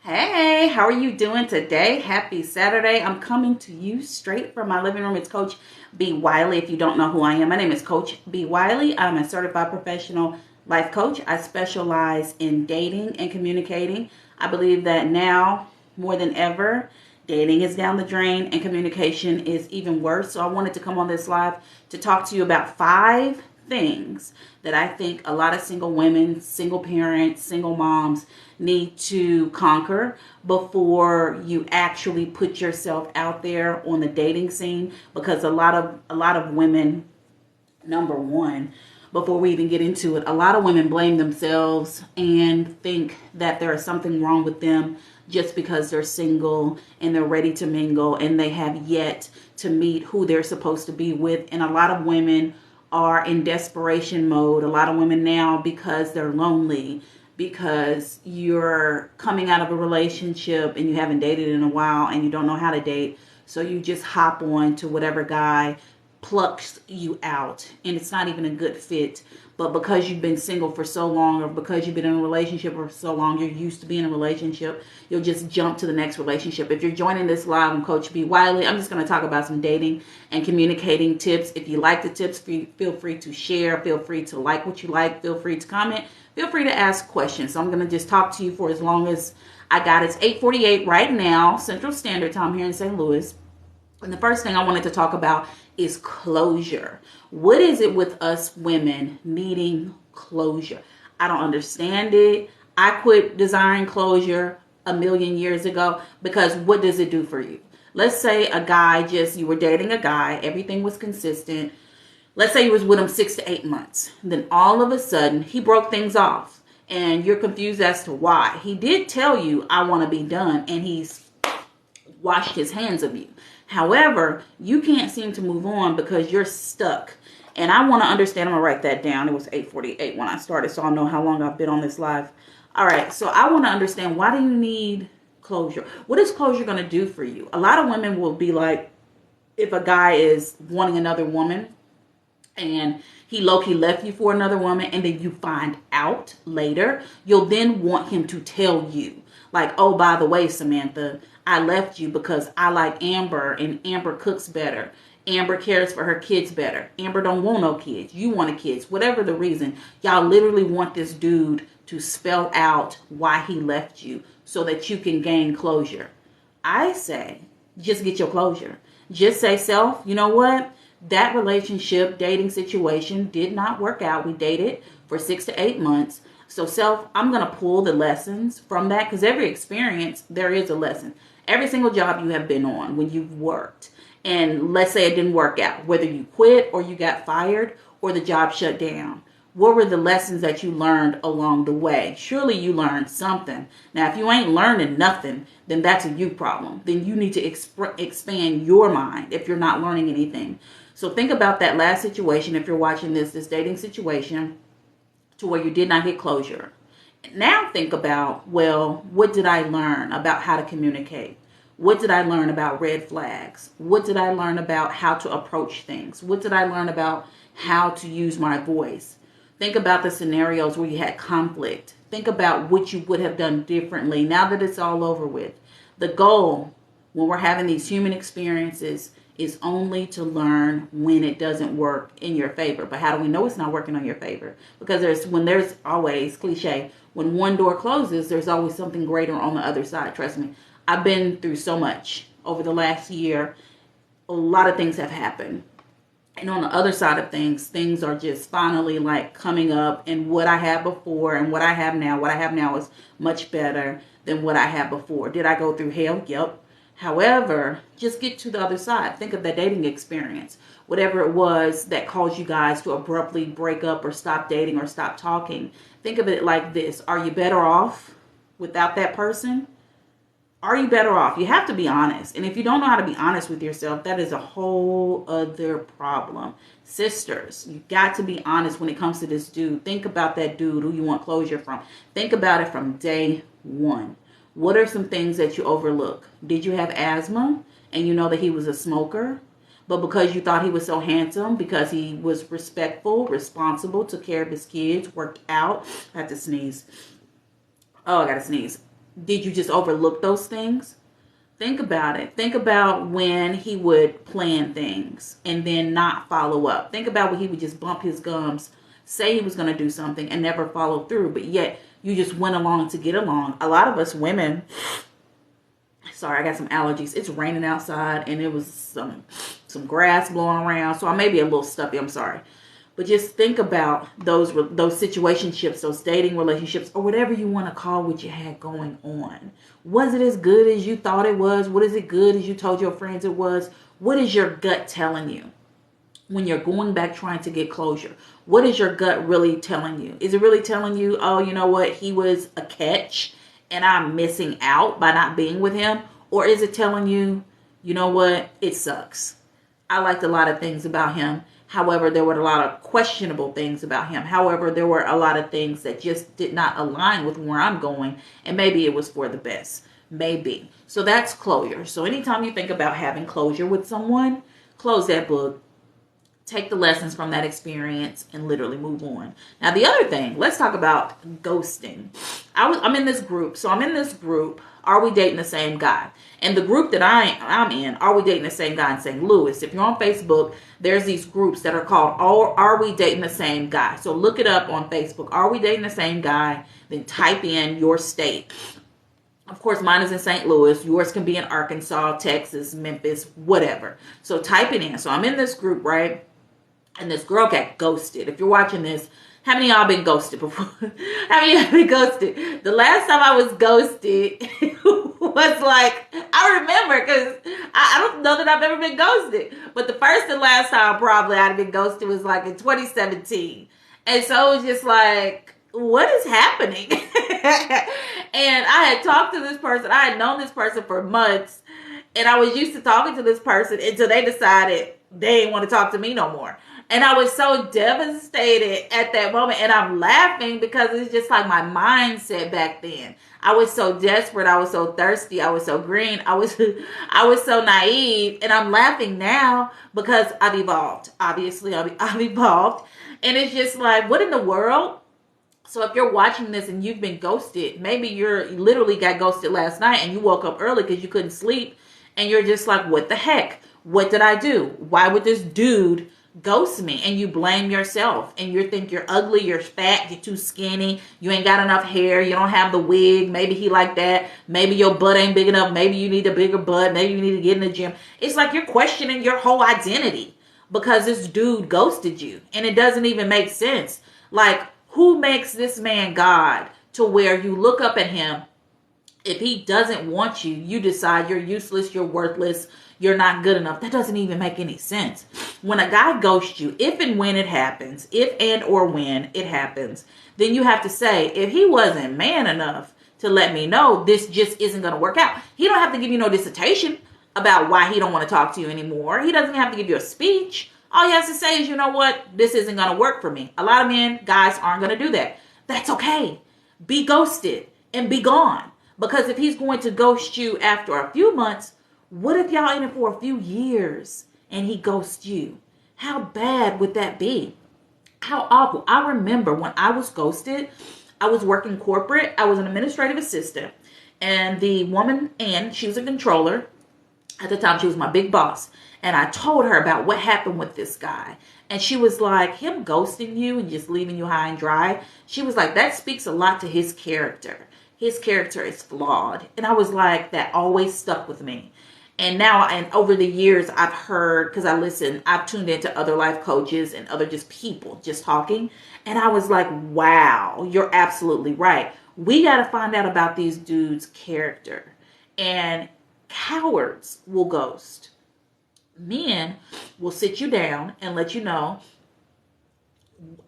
Hey, how are you doing today? Happy Saturday. I'm coming to you straight from my living room. It's Coach B. Wiley. If you don't know who I am, my name is Coach B. Wiley. I'm a certified professional life coach. I specialize in dating and communicating. I believe that now more than ever, dating is down the drain and communication is even worse. So I wanted to come on this live to talk to you about 5 things that I think a lot of single women, single parents, single moms need to conquer before you actually put yourself out there on the dating scene, because a lot of women, number one, before we even get into it, a lot of women blame themselves and think that there is something wrong with them just because they're single and they're ready to mingle and they have yet to meet who they're supposed to be with. And a lot of women are in desperation mode. A lot of women now, because they're lonely, because you're coming out of a relationship and you haven't dated in a while and you don't know how to date, so you just hop on to whatever guy plucks you out, and it's not even a good fit. But because you've been single for so long, or because you've been in a relationship for so long, you're used to being in a relationship, you'll just jump to the next relationship. If you're joining this live, I'm Coach B. Wiley. I'm just going to talk about some dating and communicating tips. If you like the tips, feel free to share, feel free to like what you like, feel free to comment, feel free to ask questions. So I'm going to just talk to you for as long as I got. It's 8:48 right now, Central Standard Time here in St. Louis. And the first thing I wanted to talk about is closure. What is it with us women needing closure? I don't understand it. I quit desiring closure a million years ago, because what does it do for you? Let's say you were dating a guy, everything was consistent. Let's say you was with him 6 to 8 months. Then all of a sudden he broke things off and you're confused as to why. He did tell you, I want to be done, and he's washed his hands of you. However, you can't seem to move on because you're stuck. And I want to understand. I'm going to write that down. It was 8:48 when I started, so I'll know how long I've been on this live. All right, so I want to understand, why do you need closure? What is closure going to do for you? A lot of women will be like, if a guy is wanting another woman and he low-key left you for another woman, and then you find out later, you'll then want him to tell you, like, oh, by the way, Samantha, I left you because I like Amber and Amber cooks better. Amber cares for her kids better. Amber don't want no kids. You want kids. Whatever the reason, y'all literally want this dude to spell out why he left you so that you can gain closure. I say, just get your closure. Just say, self, you know what? That relationship, dating situation did not work out. We dated for 6 to 8 months. So self, I'm going to pull the lessons from that, because every experience, there is a lesson. Every single job you have been on, when you've worked, and let's say it didn't work out, whether you quit or you got fired or the job shut down, what were the lessons that you learned along the way? Surely you learned something. Now, if you ain't learning nothing, then that's a you problem. Then you need to expand your mind if you're not learning anything. So think about that last situation. If you're watching this dating situation to where you did not get closure. Now think about, well, what did I learn about how to communicate? What did I learn about red flags? What did I learn about how to approach things? What did I learn about how to use my voice? Think about the scenarios where you had conflict. Think about what you would have done differently now that it's all over with. The goal when we're having these human experiences is only to learn when it doesn't work in your favor. But how do we know it's not working on your favor? Because there's always, cliche, when one door closes, there's always something greater on the other side. Trust me, I've been through so much over the last year. A lot of things have happened. And on the other side of things, things are just finally like coming up. And what I had before and what I have now is much better than what I had before. Did I go through hell? Yep. However, just get to the other side. Think of the dating experience. Whatever it was that caused you guys to abruptly break up or stop dating or stop talking. Think of it like this. Are you better off without that person? Are you better off? You have to be honest. And if you don't know how to be honest with yourself, that is a whole other problem. Sisters, you got to be honest when it comes to this dude. Think about that dude who you want closure from. Think about it from day one. What are some things that you overlook? Did you have asthma and you know that he was a smoker? But because you thought he was so handsome, because he was respectful, responsible, took care of his kids, worked out. I have to sneeze. Oh, I got to sneeze. did you just overlook those things? Think about it. Think about when he would plan things and then not follow up. Think about when he would just bump his gums, say he was going to do something and never follow through, but yet you just went along to get along. A lot of us women, sorry, I got some allergies. It's raining outside and it was some grass blowing around, so I may be a little stuffy. I'm sorry. But just think about those situationships, those dating relationships, or whatever you want to call what you had going on. Was it as good as you thought it was? What is it good as you told your friends it was? What is your gut telling you when you're going back trying to get closure? What is your gut really telling you? Is it really telling you, oh, you know what, he was a catch and I'm missing out by not being with him? Or is it telling you, you know what, it sucks. I liked a lot of things about him. However, there were a lot of questionable things about him. However, there were a lot of things that just did not align with where I'm going. And maybe it was for the best. Maybe. So that's closure. So anytime you think about having closure with someone, close that book. Take the lessons from that experience and literally move on. Now, the other thing, let's talk about ghosting. I'm in this group. So I'm in this group. Are we dating the same guy? And the group that I'm in, Are We Dating the Same Guy in St. Louis? If you're on Facebook, there's these groups that are called Are We Dating the Same Guy? So look it up on Facebook. Are We Dating the Same Guy? Then type in your state. Of course, mine is in St. Louis. Yours can be in Arkansas, Texas, Memphis, whatever. So type it in. So I'm in this group, right? And this girl got ghosted. If you're watching this, how many of y'all been ghosted before? How many of y'all been ghosted? The last time I was ghosted was like, I remember because I don't know that I've ever been ghosted. But the first and last time probably I'd been ghosted was like in 2017. And so it was just like, what is happening? And I had talked to this person. I had known this person for months. And I was used to talking to this person until they decided they didn't want to talk to me no more. And I was so devastated at that moment. And I'm laughing because it's just like my mindset back then. I was so desperate. I was so thirsty. I was so green. I was so naive. And I'm laughing now because I've evolved. Obviously, I've evolved. And it's just like, what in the world? So if you're watching this and you've been ghosted, maybe you literally got ghosted last night and you woke up early because you couldn't sleep. And you're just like, what the heck? What did I do? Why would this dude ghost me? And you blame yourself and you think you're ugly, you're fat, you're too skinny, you ain't got enough hair, you don't have the wig, maybe he like that, maybe your butt ain't big enough, maybe you need a bigger butt, maybe you need to get in the gym. It's like you're questioning your whole identity because this dude ghosted you and it doesn't even make sense. Like, who makes this man God to where you look up at him? If he doesn't want you, you decide you're useless, you're worthless, you're not good enough. That doesn't even make any sense. When a guy ghosts you, if and when it happens, if and or when it happens, then you have to say, if he wasn't man enough to let me know this just isn't going to work out, he don't have to give you no dissertation about why he don't want to talk to you anymore. He doesn't have to give you a speech. All he has to say is, you know what, this isn't going to work for me. A lot of men, guys aren't going to do that. That's okay. Be ghosted and be gone. Because if he's going to ghost you after a few months, what if y'all in it for a few years and he ghosts you? How bad would that be? How awful. I remember when I was ghosted, I was working corporate. I was an administrative assistant. And the woman, Ann, she was a controller. At the time, she was my big boss. And I told her about what happened with this guy. And she was like, him ghosting you and just leaving you high and dry. She was like, that speaks a lot to his character. His character is flawed. And I was like, that always stuck with me. And now, and over the years, I've heard, because I've tuned into other life coaches and other just people just talking. And I was like, wow, you're absolutely right. We got to find out about these dudes' character. And cowards will ghost. Men will sit you down and let you know,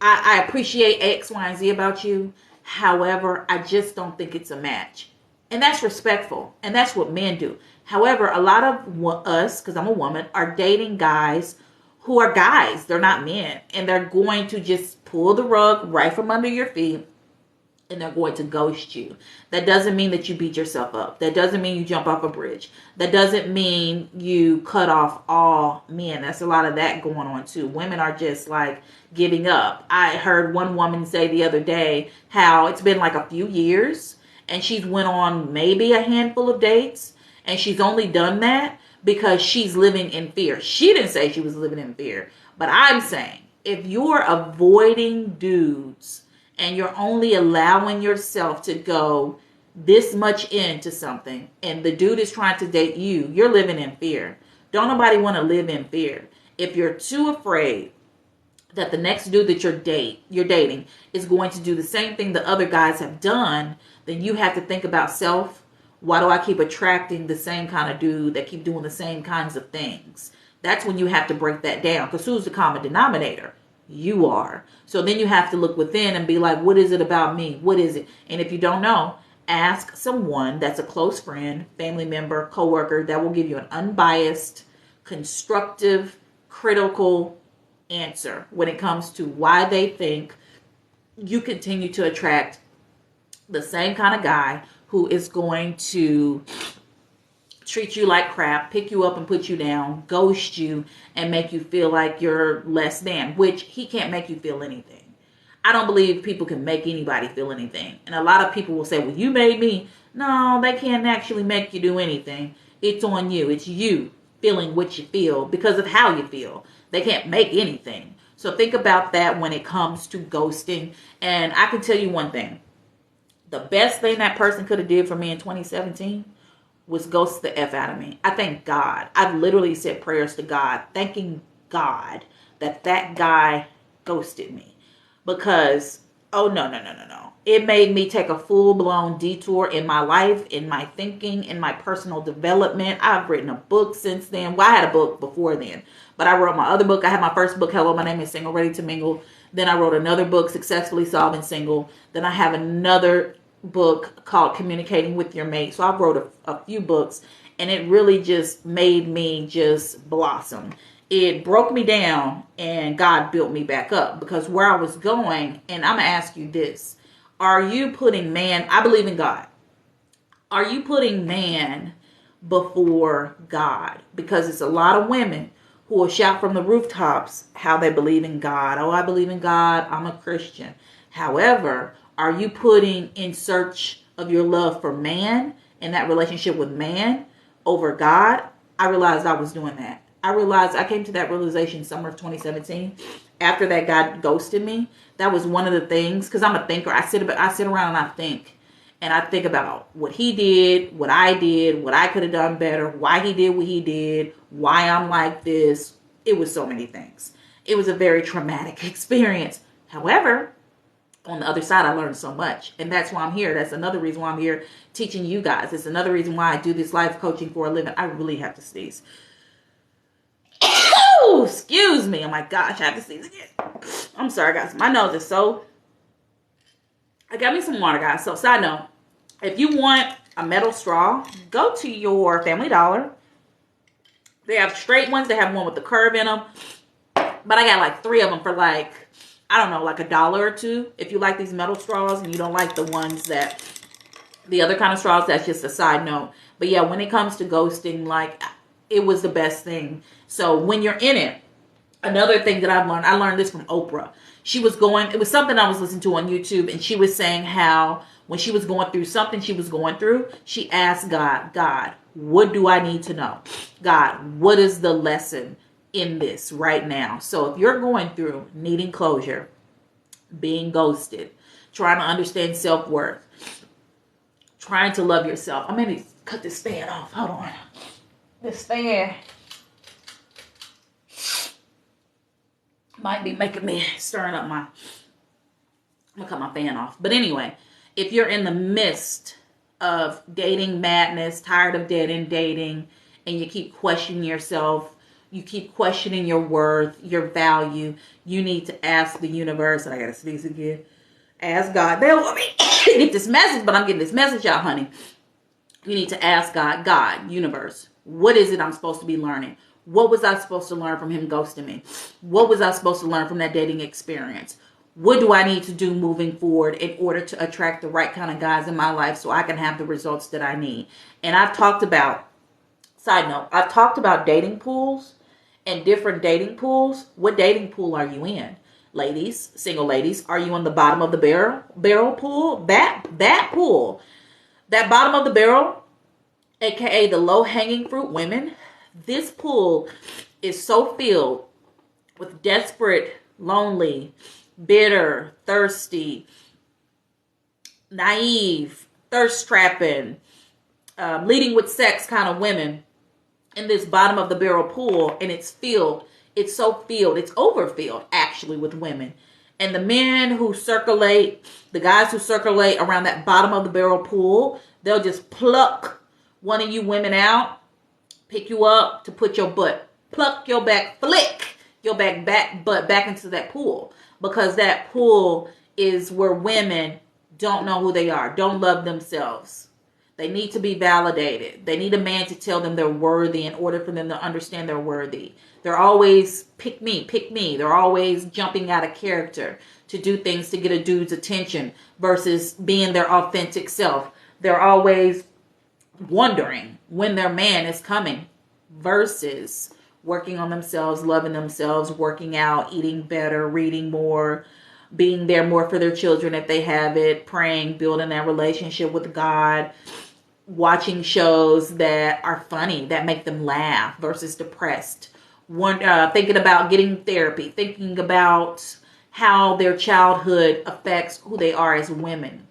I appreciate X, Y, and Z about you. However, I just don't think it's a match. And that's respectful. And that's what men do. However, a lot of us, because I'm a woman, are dating guys who are guys. They're not men. And they're going to just pull the rug right from under your feet. And they're going to ghost you. That doesn't mean that you beat yourself up. That doesn't mean you jump off a bridge. That doesn't mean you cut off all men. That's a lot of that going on too. Women are just like giving up. I heard one woman say the other day how it's been like a few years and she's went on maybe a handful of dates, and she's only done that because she's living in fear. She didn't say she was living in fear, but I'm saying if you're avoiding dudes and you're only allowing yourself to go this much into something and the dude is trying to date you, you're living in fear. Don't nobody want to live in fear. If you're too afraid that the next dude that you're dating is going to do the same thing the other guys have done, then you have to think about self. Why do I keep attracting the same kind of dude that keep doing the same kinds of things? That's when you have to break that down, because who's the common denominator? You are. So then you have to look within and be like, what is it about me? What is it? And if you don't know, ask someone that's a close friend, family member, coworker that will give you an unbiased, constructive, critical answer when it comes to why they think you continue to attract the same kind of guy who is going to treat you like crap, pick you up and put you down, ghost you, and make you feel like you're less than, which he can't make you feel anything. I don't believe people can make anybody feel anything. And a lot of people will say, well, you made me. No, they can't actually make you do anything. It's on you. It's you feeling what you feel because of how you feel. They can't make anything. So think about that when it comes to ghosting. And I can tell you one thing. The best thing that person could have did for me in 2017 was ghost the F out of me. I thank God. I've literally said prayers to God, thanking God that that guy ghosted me. Because, oh, no. It made me take a full-blown detour in my life, in my thinking, in my personal development. I've written a book since then. Well, I had a book before then. But I wrote my other book. I had my first book, Hello, My Name is Single, Ready to Mingle. Then I wrote another book, Successfully Solving Single. Then I have another book called Communicating with Your Mate. So I wrote a few books. And it really just made me just blossom. It broke me down and God built me back up, because where I was going, and I'm going to ask you this. Are you putting man, I believe in God. Are you putting man before God? Because it's a lot of women who will shout from the rooftops how they believe in God. Oh, I believe in God. I'm a Christian. However, are you putting in search of your love for man and that relationship with man over God? I realized I was doing that. I came to that realization summer of 2017 after that guy ghosted me. That was one of the things, because I'm a thinker. I sit around and I think. And I think about what he did, what I did, what I could have done better, why he did what he did, why I'm like this. It was so many things. It was a very traumatic experience. However, on the other side, I learned so much. And that's why I'm here. That's another reason why I'm here teaching you guys. It's another reason why I do this life coaching for a living. I really have to sneeze. Oh, excuse me. Oh my gosh, I have to sneeze again. I'm sorry, guys. My nose is so... I got me some water, guys. So, side note, if you want a metal straw, go to your Family Dollar. They have straight ones. They have one with the curve in them. But I got like 3 of them for like, I don't know, like $1 or $2. If you like these metal straws and you don't like the ones that, the other kind of straws, that's just a side note. But yeah, when it comes to ghosting, like, it was the best thing. So when you're in it, another thing that I've learned, I learned this from Oprah. She was going, it was something I was listening to on YouTube, and she was saying how when she was going through something she was going through, she asked God, what do I need to know? God, what is the lesson in this right now? So if you're going through needing closure, being ghosted, trying to understand self-worth, trying to love yourself. I'm going to cut this fan off. Hold on. This fan might be making me stirring up my... I'm going to cut my fan off. But anyway, if you're in the midst of dating madness, tired of dead end dating, and you keep questioning yourself, you keep questioning your worth, your value, you need to ask the universe, and I got to sneeze again, ask God. They don't want me to get this message, but I'm getting this message out, honey. You need to ask God, universe, what is it I'm supposed to be learning? What was I supposed to learn from him ghosting me? What was I supposed to learn from that dating experience? What do I need to do moving forward in order to attract the right kind of guys in my life so I can have the results that I need? And I've talked about, side note, I've talked about dating pools and different dating pools. What dating pool are you in? Ladies, single ladies, are you on the bottom of the barrel pool? That pool. That bottom of the barrel, aka the low-hanging fruit women, this pool is so filled with desperate, lonely, bitter, thirsty, naive, thirst-trapping, leading with sex kind of women in this bottom of the barrel pool, and it's filled. It's so filled. It's overfilled, actually, with women. And the men who circulate, the guys who circulate around that bottom of the barrel pool, they'll just pluck one of you women out, pick you up to put your butt, pluck your back, flick your butt back into that pool. Because that pool is where women don't know who they are, don't love themselves. They need to be validated. They need a man to tell them they're worthy in order for them to understand they're worthy. They're always pick me, pick me. They're always jumping out of character to do things to get a dude's attention versus being their authentic self. They're always wondering when their man is coming versus working on themselves, loving themselves, working out, eating better, reading more, being there more for their children if they have it, praying, building that relationship with God, watching shows that are funny, that make them laugh versus depressed, thinking about getting therapy, thinking about how their childhood affects who they are as women,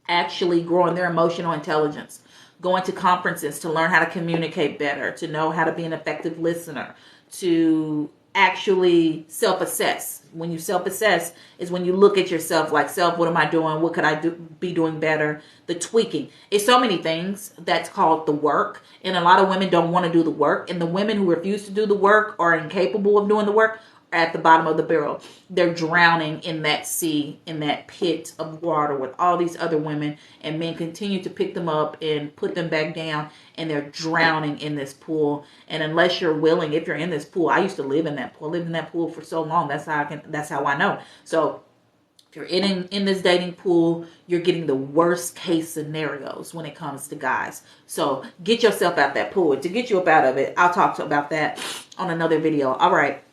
actually growing their emotional intelligence, going to conferences to learn how to communicate better, to know how to be an effective listener, to actually self-assess. When you self-assess is when you look at yourself like, self, what am I doing? What could I be doing better? The tweaking. It's so many things that's called the work. And a lot of women don't want to do the work. And the women who refuse to do the work or are incapable of doing the work are at the bottom of the barrel. They're drowning in that sea, in that pit of water with all these other women. And men continue to pick them up and put them back down. And they're drowning in this pool. And unless you're willing, if you're in this pool, I used to live in that pool. I lived in that pool for so long. That's how I know. So if you're in this dating pool, you're getting the worst case scenarios when it comes to guys. So get yourself out that pool. To get you up out of it, I'll talk about that on another video. All right.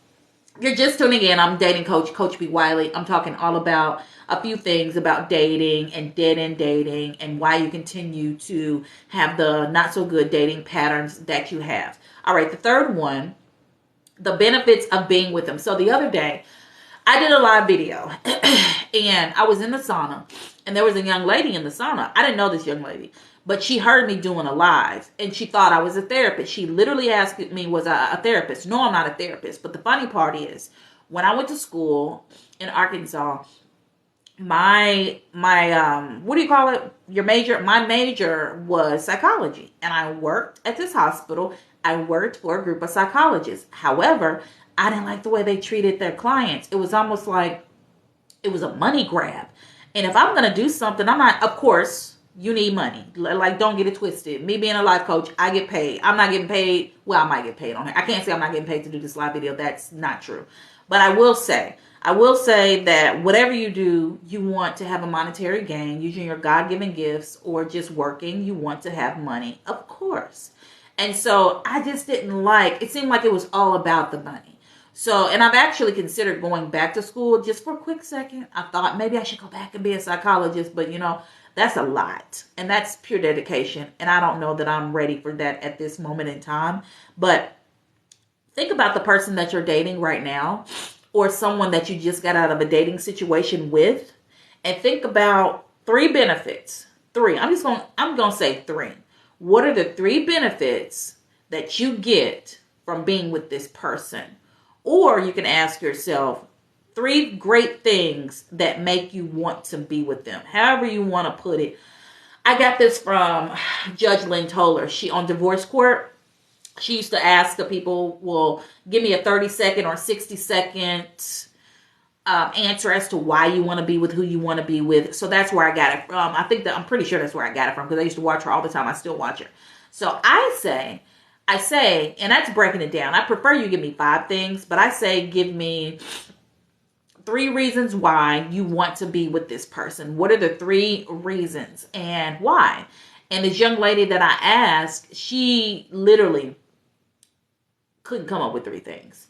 You're just tuning in. I'm dating coach, Coach B. Wiley. I'm talking all about a few things about dating and dead-end dating and why you continue to have the not so good dating patterns that you have. All right, the third one, the benefits of being with them. So the other day, I did a live video and I was in the sauna and there was a young lady in the sauna. I didn't know this young lady, but she heard me doing a live and she thought I was a therapist. She literally asked me, was I a therapist? No, I'm not a therapist. But the funny part is, when I went to school in Arkansas, my what do you call it? Your major? My major was psychology. And I worked at this hospital. I worked for a group of psychologists. However, I didn't like the way they treated their clients. It was almost like it was a money grab. And if I'm going to do something, I'm not, of course, you need money. Like, don't get it twisted. Me being a life coach, I get paid. I'm not getting paid. Well, I might get paid on it. I can't say I'm not getting paid to do this live video. That's not true. But I will say that whatever you do, you want to have a monetary gain using your God-given gifts or just working. You want to have money, of course. And so I just didn't like, it seemed like it was all about the money. So, and I've actually considered going back to school just for a quick second. I thought maybe I should go back and be a psychologist, but you know, that's a lot and that's pure dedication. And I don't know that I'm ready for that at this moment in time. But think about the person that you're dating right now or someone that you just got out of a dating situation with, and think about 3 benefits. 3. I'm going to say 3. What are the 3 benefits that you get from being with this person? Or you can ask yourself 3 great things that make you want to be with them. However you want to put it. I got this from Judge Lynn Toller. She on divorce court. She used to ask the people, well, give me a 30-second or 60-second answer as to why you want to be with who you want to be with. So that's where I got it from. I'm pretty sure that's where I got it from because I used to watch her all the time. I still watch her. So I say, and that's breaking it down. I prefer you give me 5 things, but I say give me 3 reasons why you want to be with this person. What are the 3 reasons and why? And this young lady that I asked, she literally couldn't come up with 3 things.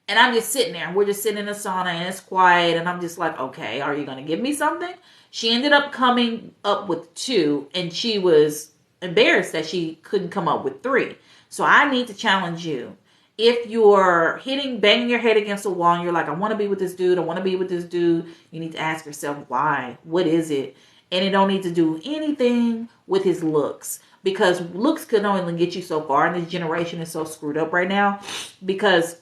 And I'm just sitting there. We're just sitting in the sauna and it's quiet. And I'm just like, okay, are you going to give me something? She ended up coming up with 2, and she was embarrassed that she couldn't come up with 3. So I need to challenge you. If you're banging your head against a wall and you're like, I want to be with this dude, I want to be with this dude, you need to ask yourself why. What is it? And it don't need to do anything with his looks, because looks could only get you so far. And this generation is so screwed up right now because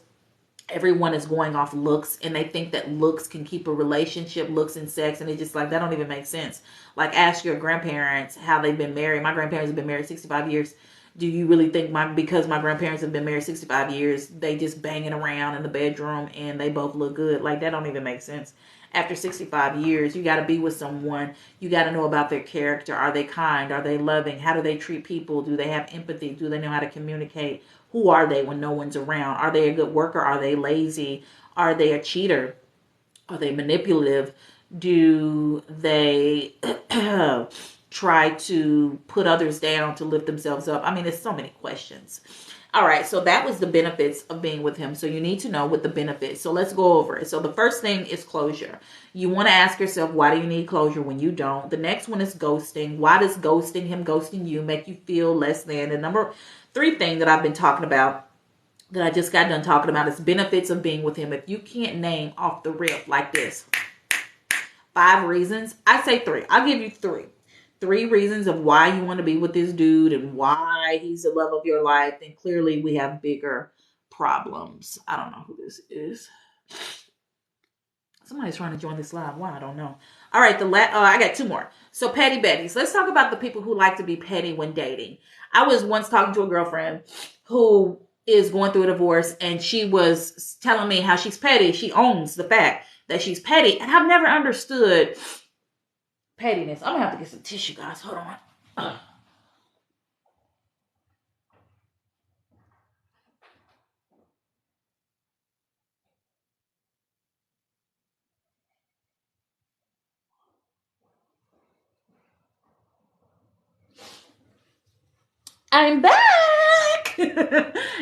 everyone is going off looks, and they think that looks can keep a relationship, looks and sex, and it's just like, that don't even make sense. Like, ask your grandparents how they've been married. My grandparents have been married 65 years. Do you really think because my grandparents have been married 65 years, they just banging around in the bedroom and they both look good? Like, that don't even make sense. After 65 years, you got to be with someone. You got to know about their character. Are they kind? Are they loving? How do they treat people? Do they have empathy? Do they know how to communicate? Who are they when no one's around? Are they a good worker? Are they lazy? Are they a cheater? Are they manipulative? Do they try to put others down to lift themselves up? I mean, there's so many questions. All right, so that was the benefits of being with him. So you need to know what the benefits. So let's go over it. So the first thing is closure. You want to ask yourself, why do you need closure when you don't? The next one is ghosting. Why does ghosting you make you feel less than? The number 3 thing that I've been talking about, that I just got done talking about, is benefits of being with him. If you can't name off the rip like this 5 reasons, I say 3. I'll give you 3. 3 reasons of why you want to be with this dude and why he's the love of your life. And clearly we have bigger problems. I don't know who this is. Somebody's trying to join this live. Why? I don't know. All right, I got 2 more. So petty betties. Let's talk about the people who like to be petty when dating. I was once talking to a girlfriend who is going through a divorce, and she was telling me how she's petty. She owns the fact that she's petty, and I've never understood pettiness. I'm gonna have to get some tissue, guys. Hold on. I'm back.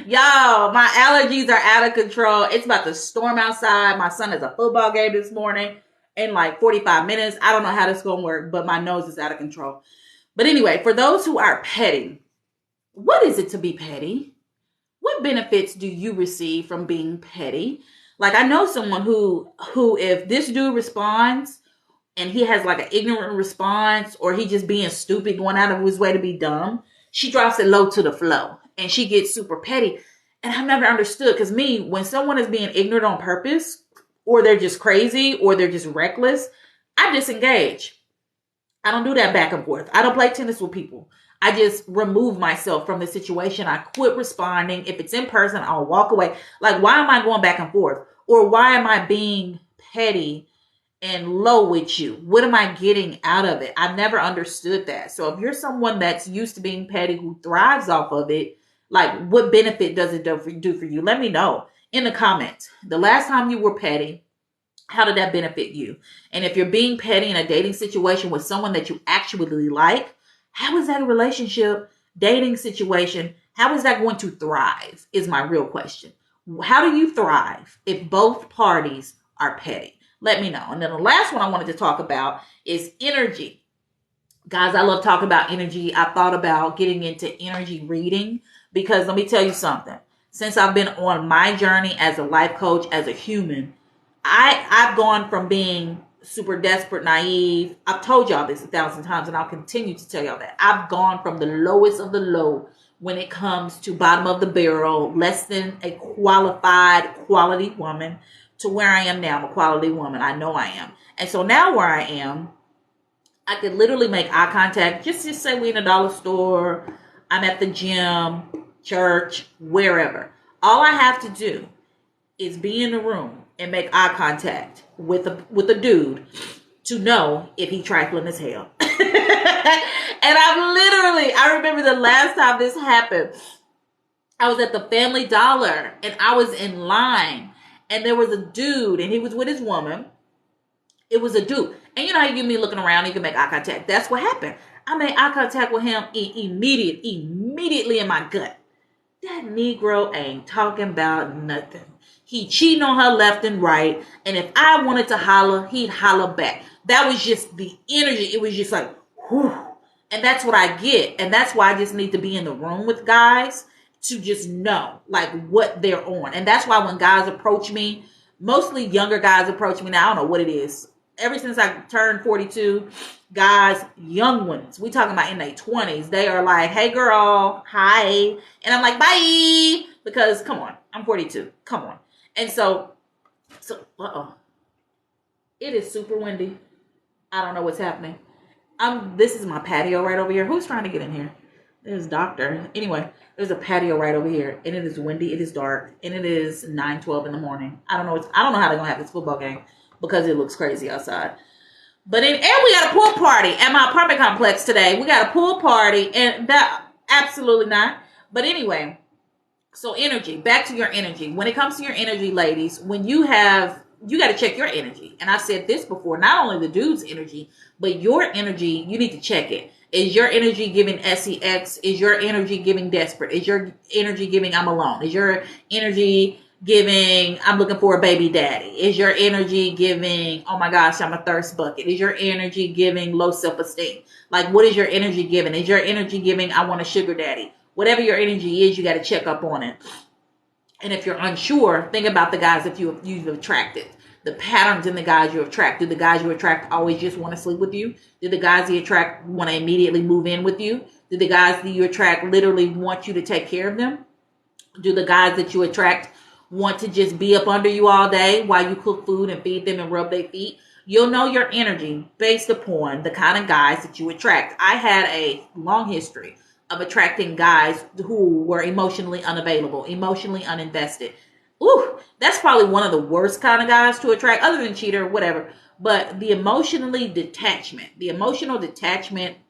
Y'all, my allergies are out of control. It's about to storm outside. My son has a football game this morning in like 45 minutes. I don't know how this is going to work, but my nose is out of control. But anyway, for those who are petty, what is it to be petty? What benefits do you receive from being petty? Like, I know someone who if this dude responds and he has like an ignorant response, or he just being stupid, going out of his way to be dumb, she drops it low to the flow and she gets super petty. And I've never understood, because when someone is being ignorant on purpose, or they're just crazy, or they're just reckless, I disengage. I don't do that back and forth. I don't play tennis with people. I just remove myself from the situation. I quit responding. If it's in person, I'll walk away. Like, why am I going back and forth? Or why am I being petty and low with you? What am I getting out of it? I never understood that. So if you're someone that's used to being petty, who thrives off of it, like, what benefit does it do for you? Let me know in the comments. The last time you were petty, how did that benefit you? And if you're being petty in a dating situation with someone that you actually like, how is that a relationship, dating situation? How is that going to thrive is my real question. How do you thrive if both parties are petty? Let me know. And then the last one I wanted to talk about is energy. Guys, I love talking about energy. I thought about getting into energy reading, because let me tell you something. Since I've been on my journey as a life coach, as a human, I've gone from being super desperate, naive. I've told y'all this 1,000 times, and I'll continue to tell y'all that. I've gone from the lowest of the low when it comes to bottom of the barrel, less than a qualified quality woman, to where I am now. I'm a quality woman. I know I am. And so now where I am, I could literally make eye contact. Just say we in a dollar store, I'm at the gym, church, wherever. All I have to do is be in the room and make eye contact with a dude to know if he trifling as hell. And I remember the last time this happened, I was at the Family Dollar and I was in line, and there was a dude and he was with his woman. It was a dude. And you know how you me looking around, you can make eye contact. That's what happened. I made eye contact with him immediately in my gut. That Negro ain't talking about nothing. He cheating on her left and right. And if I wanted to holler, he'd holler back. that was just the energy. It was just like, whew. And that's what I get. And that's why I just need to be in the room with guys to just know like what they're on. And that's why when guys approach me, mostly younger guys approach me now, I don't know what it is. Ever since I turned 42, guys, young ones, we talking about in their 20s, they are like, hey girl, hi. And I'm like, bye. Because come on, I'm 42. Come on. And so it is super windy. I don't know what's happening. This is my patio right over here. Who's trying to get in here? There's Doctor. Anyway, there's a patio right over here, and it is windy. It is dark, and it is 9:12 in the morning. I don't know how they're gonna have this football game because it looks crazy outside. But and we got a pool party at my apartment complex today. We got a pool party, and that absolutely not. But anyway, so energy. Back to your energy. When it comes to your energy, ladies, when you got to check your energy. And I've said this before, not only the dude's energy, but your energy, you need to check it. Is your energy giving sex? Is your energy giving desperate? Is your energy giving I'm alone? Is your energy giving I'm looking for a baby daddy? Is your energy giving, oh my gosh, I'm a thirst bucket? Is your energy giving low self-esteem? Like, what is your energy giving? Is your energy giving I want a sugar daddy? Whatever your energy is, you got to check up on it. And if you're unsure, think about the guys that you've attracted. The patterns in the guys you attract. Do the guys you attract always just want to sleep with you? Do the guys you attract want to immediately move in with you? Do the guys that you attract literally want you to take care of them? Do the guys that you attract want to just be up under you all day while you cook food and feed them and rub their feet? You'll know your energy based upon the kind of guys that you attract. I had a long history of attracting guys who were emotionally unavailable, emotionally uninvested. Ooh, that's probably one of the worst kind of guys to attract, other than cheater, whatever. But the emotional detachment,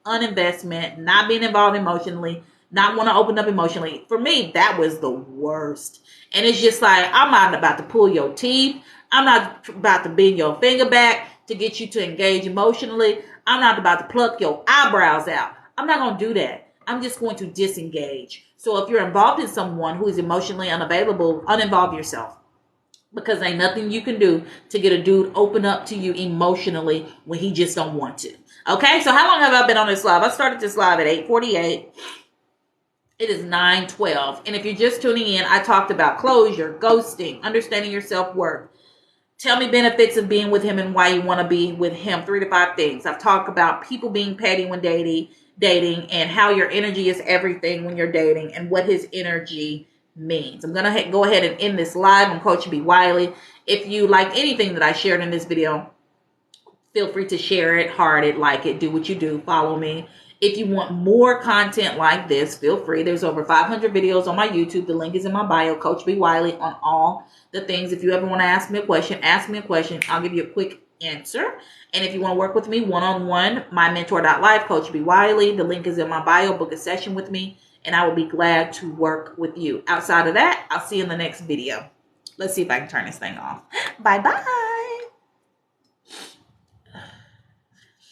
uninvestment, not being involved emotionally, not want to open up emotionally. For me, that was the worst. And it's just like, I'm not about to pull your teeth. I'm not about to bend your finger back to get you to engage emotionally. I'm not about to pluck your eyebrows out. I'm not going to do that. I'm just going to disengage. So if you're involved in someone who is emotionally unavailable, uninvolve yourself. Because ain't nothing you can do to get a dude open up to you emotionally when he just don't want to. Okay, so how long have I been on this live? I started this live at 8:48. It is 9:12. And if you're just tuning in, I talked about closure, ghosting, understanding your self-worth. Tell me benefits of being with him and why you want to be with him. 3 to 5 things. I've talked about people being petty when dating, and how your energy is everything when you're dating, and what his energy means. I'm going to go ahead and end this live. I'm Coach B. Wiley. If you liked anything that I shared in this video, feel free to share it, heart it, like it, do what you do, follow me. If you want more content like this, feel free. There's over 500 videos on my YouTube. The link is in my bio, Coach B. Wiley, on all the things. If you ever want to ask me a question, I'll give you a quick answer. And if you want to work with me one-on-one, my mentor.life, Coach B. Wiley. The link is in my bio. Book a session with me, and I will be glad to work with you. Outside of that, I'll see you in the next video. Let's see if I can turn this thing off. Bye-bye.